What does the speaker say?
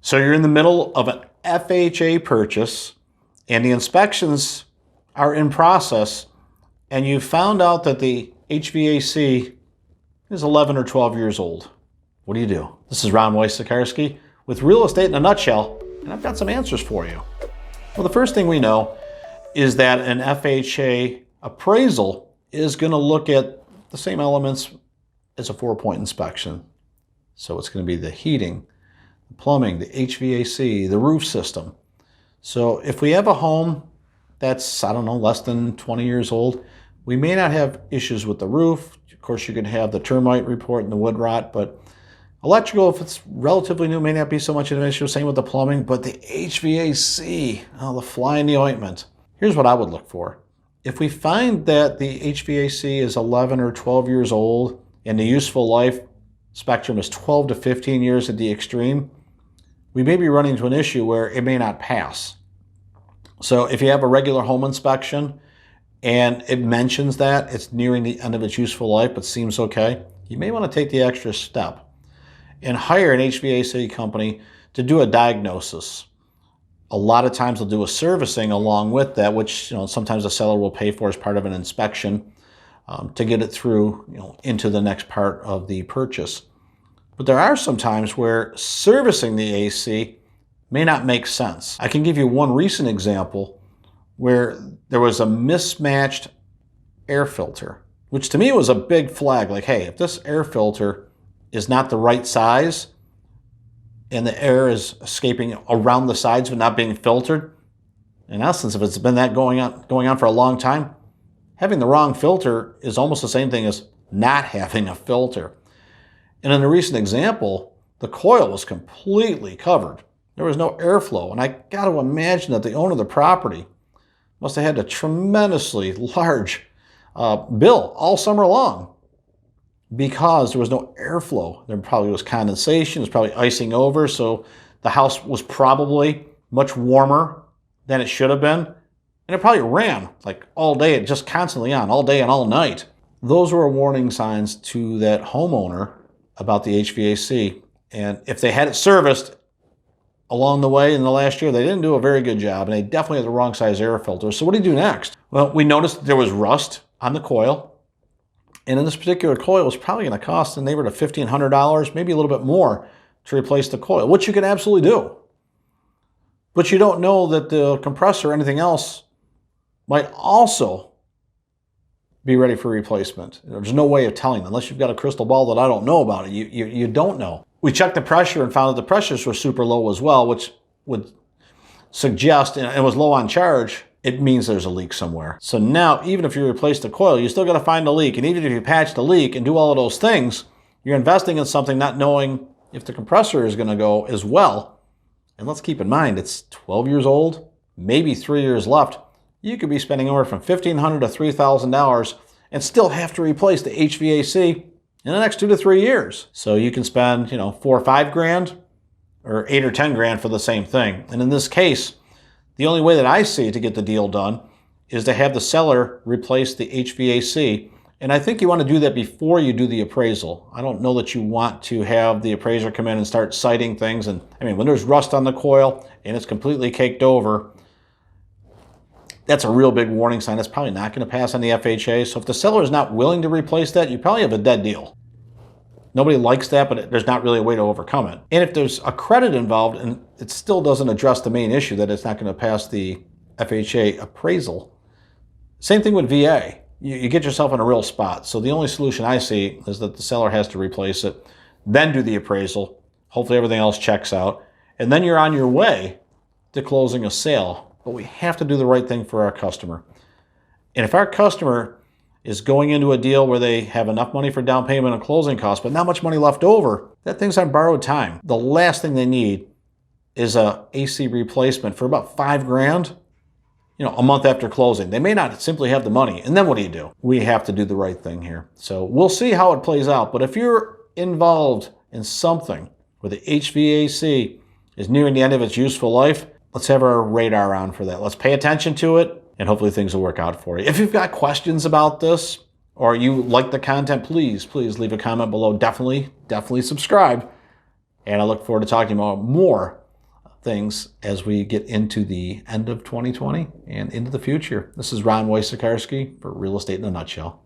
So you're in the middle of an FHA purchase and the inspections are in process and you found out that the HVAC is 11 or 12 years old. What do? This is Ron Wojciechowski with Real Estate in a Nutshell, and I've got some answers for you. Well, the first thing we know is that an FHA appraisal is going to look at the same elements as a 4-point inspection. So it's going to be the heating, the plumbing, the HVAC, the roof system. So if we have a home that's, I don't know, less than 20 years old, we may not have issues with the roof. Of course, you could have the termite report and the wood rot, but electrical, if it's relatively new, may not be so much of an issue. Same with the plumbing, but the HVAC, oh, the fly in the ointment. Here's what I would look for. If we find that the HVAC is 11 or 12 years old and the useful life spectrum is 12 to 15 years at the extreme, we may be running into an issue where it may not pass. So if you have a regular home inspection and it mentions that it's nearing the end of its useful life but seems okay, you may want to take the extra step and hire an HVAC company to do a diagnosis. A lot of times they'll do a servicing along with that, which sometimes the seller will pay for as part of an inspection to get it through into the next part of the purchase. But there are some times where servicing the AC may not make sense. I can give you one recent example where there was a mismatched air filter, which to me was a big flag. Like, hey, if this air filter is not the right size and the air is escaping around the sides but not being filtered, in essence, if it's been that going on for a long time, having the wrong filter is almost the same thing as not having a filter. And in a recent example, the coil was completely covered. There was no airflow, and I got to imagine that the owner of the property must have had a tremendously large bill all summer long because there was no airflow. There probably was condensation, it was probably icing over, so the house was probably much warmer than it should have been, and it probably ran like all day, just constantly on, all day and all night. Those were warning signs to that homeowner about the HVAC, and if they had it serviced along the way in the last year, they didn't do a very good job, and they definitely had the wrong size air filter. So what do you do next? Well, we noticed there was rust on the coil, and in this particular coil, it was probably going to cost in the neighborhood of $1,500, maybe a little bit more, to replace the coil, which you can absolutely do. But you don't know that the compressor or anything else might also be ready for replacement. There's no way of telling, unless you've got a crystal ball that I don't know about it. You don't know. We checked the pressure and found that the pressures were super low as well, which would suggest, and it was low on charge, it means there's a leak somewhere. So now, even if you replace the coil, you still got to find the leak. And even if you patch the leak and do all of those things, you're investing in something not knowing if the compressor is going to go as well. And let's keep in mind, it's 12 years old, maybe 3 years left. You could be spending anywhere from $1,500 to $3,000 and still have to replace the HVAC in the next 2 to 3 years. So you can spend, $4 or $5 grand or $8 or $10 grand for the same thing. And in this case, the only way that I see to get the deal done is to have the seller replace the HVAC. And I think you want to do that before you do the appraisal. I don't know that you want to have the appraiser come in and start citing things. And when there's rust on the coil and it's completely caked over, that's a real big warning sign. That's probably not going to pass on the FHA. So if the seller is not willing to replace that, you probably have a dead deal. Nobody likes that, but there's not really a way to overcome it. And if there's a credit involved and it still doesn't address the main issue that it's not going to pass the FHA appraisal, same thing with VA. You get yourself in a real spot. So the only solution I see is that the seller has to replace it, then do the appraisal. Hopefully everything else checks out. And then you're on your way to closing a sale. But we have to do the right thing for our customer. And if our customer is going into a deal where they have enough money for down payment and closing costs, but not much money left over, that thing's on borrowed time. The last thing they need is a AC replacement for about $5 grand, a month after closing. They may not simply have the money. And then what do? We have to do the right thing here. So we'll see how it plays out. But if you're involved in something where the HVAC is nearing the end of its useful life, let's have our radar on for that. Let's pay attention to it, and hopefully things will work out for you. If you've got questions about this, or you like the content, please leave a comment below. Definitely subscribe. And I look forward to talking about more things as we get into the end of 2020 and into the future. This is Ron Wojciechowski for Real Estate in a Nutshell.